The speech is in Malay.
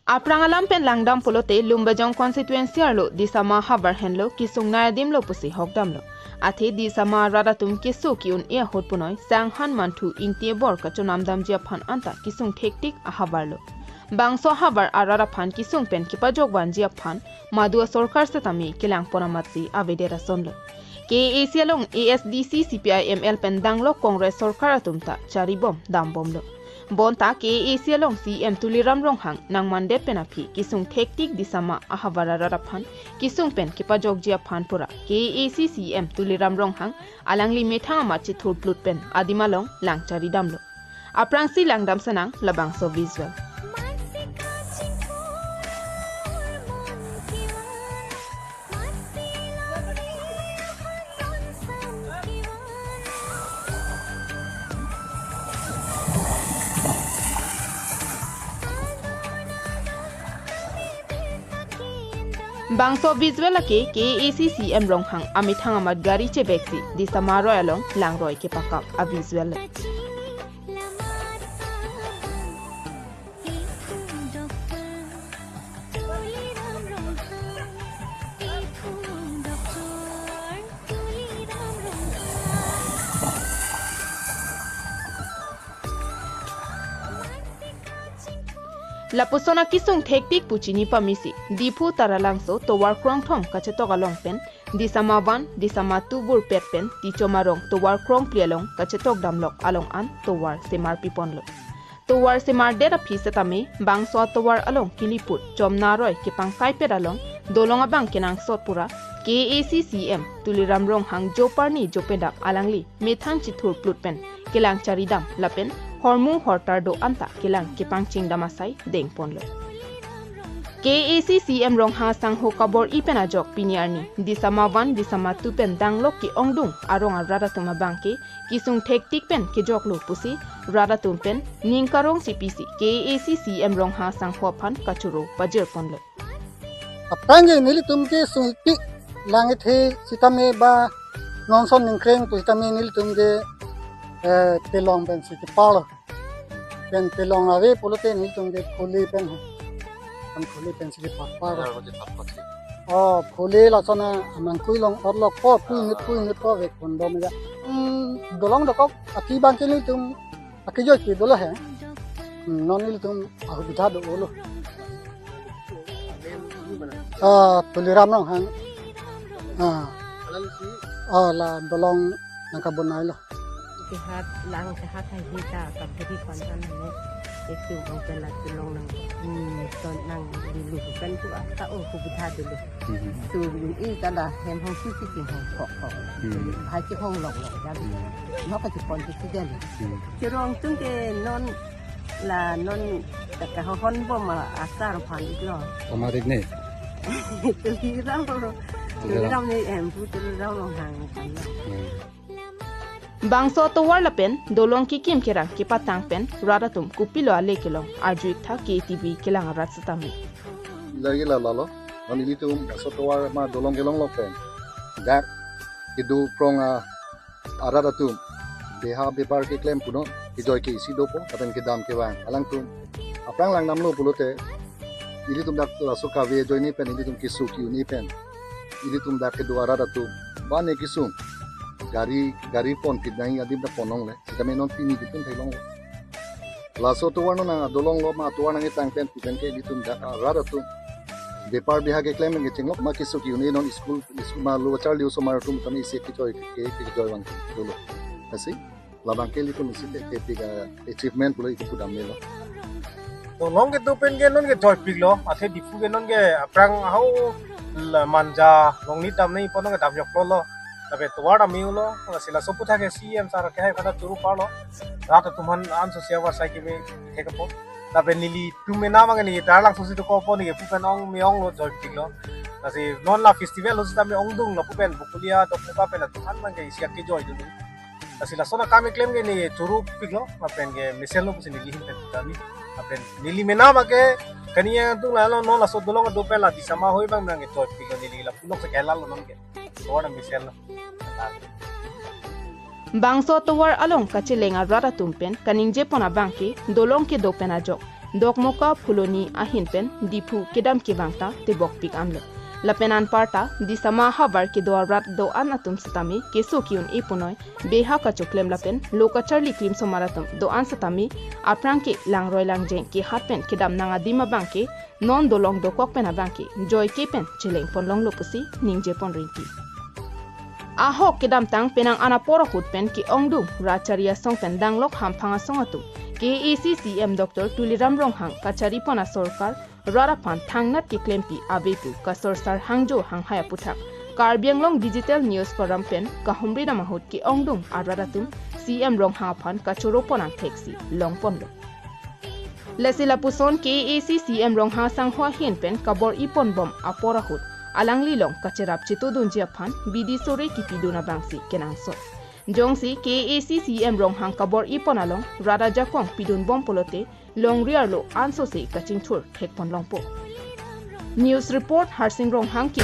Aprangalam pen langdam polote lumbajong constituency arlo disama habar henlo kisung nayadim lo pusi hokdam lo. Ate disama radatum kisu kiun ia hotpunoi sanghan mantu ingtie bor kachonamdam jia phan anta kisung thektik ahabar lo. Bangso habar arara phan kisung pen kipajok banjia phan madua sorkar setami kilang ponamatsi avedera sonlo. KAC along ASDC CPIML pen danglo Kongres sorkar atumta charibom dambom lo. Bonta KAC along CEM Ronghang nang mandet penapi kisung thektik disama ahavara raraphan kisung pen kipajok jia phan pura KAC CEM Ronghang alangli methang machi thur plut pen adimalong langchari damlo. Aprangsi langdam sanang labangso visual. Bangso visual ke KAC CEM Ronghang amit hangamat gari che beksi di samaro along langroi ke pakap a visual. La pusona kisung thektik puchini pamisi dipu taralangso towar krong thom kachetok along pen disama van disama tubur pet pen tichomarong towar krong plialong kachetok damlok along an towar semar piponlo towar semar dera phisetame bangso towar along kiliput Chomna aroi kipang kaipet along dolonga bang kenang sotpura KAC CEM Ronghang joparni jopedak alangli methang chithur plutpen kelang charidam lapen hormu hortardo anta kilang kipang chingdamasai dengponlo. KAC CEM Ronghang sang hokabor ipen ajok piniarni disama van disama tupen danglok ki ongdung arong radatum bangke kisung thektik pen ke joklo pusi radatum pen ning karong CPC KAC CEM Ronghang sang hophan kachuro bajir ponlo. Aprange nilitum ke sungti langit he sitame ba nonson ningkreng tu sitame nilitum ke telong pen siti palo pen telong ave polote nilitum ke kholi pen हम खोले पेंसिल पापा खोले लासना हम कोई लोग और लोग को पुई को वे कोंडो में दोलोंग दको अकी बांके नहीं तुम अकी जो की दोलो है नॉन नहीं तुम आह बिठा दो बोलो तुलिराम रोंघांग ला दोलोंग नका बनाई लो sehat lang sehat hai kita kapuri pantan ne itu bangkala tulong nang ton nang dulu kan tu ata ku bitha dulu tu i kada hem hong si si hong kok hai chi hong lok ya nó ka chi pon chi den chi rong tung ke non la non ka hon bo ma asar phan ik lo omarik ne tuliram ne em pu tuliram Ronghang kan Bangso towar lapen dolong kikim kirang kipatang pen radatum kupilo ale kilong arjuik tha KTV kilang arat setami. Lagi la lalo, nili tum bangso towar ma dolong kilong lopen. Dak idu prong aradatum beha bepar ke klem puno ijoy ke isi dopo katen ke dam ke wang alang tum aprang lang namlo pulote ili tum dak raso ka ve joy ni pen ili tum kisu ki ni pen ili tum dak ke do aradatum ba ne kisum gari pon kidnai adim da ponong le kita menon pini ditun thailong laso to warno na dolong lo ma to warna ngi tang pen pupen ke ditun da rara tu depar biha ke claim ngi chinglok ma kisu ki uni non school ma lo char liu so mar tum tami se ki joy ke joy wan dolo asi labang ke litun isi ke piga achievement pulo iku dam melo dolong ke tu pen ke non ke joy pig lo athe difu ke non ke aprang hau manja long ni tam nei ponong ke dam yok lo tapi tuar da miulo sila sopu thake CEM sar ke hai kada churu palo rata tumhan an so sewa sai ke me thekapo tapi nili tume na mangani darlang sosi to ko poni ke pupen ong meong lo joy tiklo asi non la festival lo sta me ong dung lo pupen bukulia to pupa pen tuhan mang ke sia ke joy dulu asi la sona kami claim ke ni churu piklo apen ke misel lo pusin nili hin tami apen nili mena ma ke kaniya dung la no la so dolong do pela disama hoi bang mang ke joy piklo nili la punok se kela lo non ke tuar misel Bangso towar along kachilenga rara tumpen kaning jepona bangki dolong ke dopen ajok dokmoka phuloni ahin pen dipu kedam kibangta te bok pik amlo lapenan parta disama habar ke doar rat do an atum satami keso kiun ipunoi beha ka choklem lapen loka charli klim somaratum do an satami aprangke langroi langjeng ke hatpen kedam nanga dima bangke non dolong do kokpen abangke joy kepen chileng ponlong lopusi ningje pon rinki ahok kedam tang penang ana poro hutpen ki ongdung racharia songpen danglok hamphanga songatum CEM Dr. Tuliram Ronghang kachari pona sorkar rarapan thangnat ki klempi abepu kasorsar hangjo hanghaya puthak karbianglong digital news forum pen kahumri na mahut ki ongdung araratum CEM Ronghang aphan kachoro pona theksi longponlo lesila puson CEM Ronghang sanghwa hin pen kabor ipon bom apora hut alangli long kacherap chitodun jiaphan bidi sore ki piduna bangsi kenangso Jongsi CEM Ronghang kabor iponalong rada jakong pidun bom polote long riarlo anso se kaching thur thekpon longpo News report Harsing Ronghang ki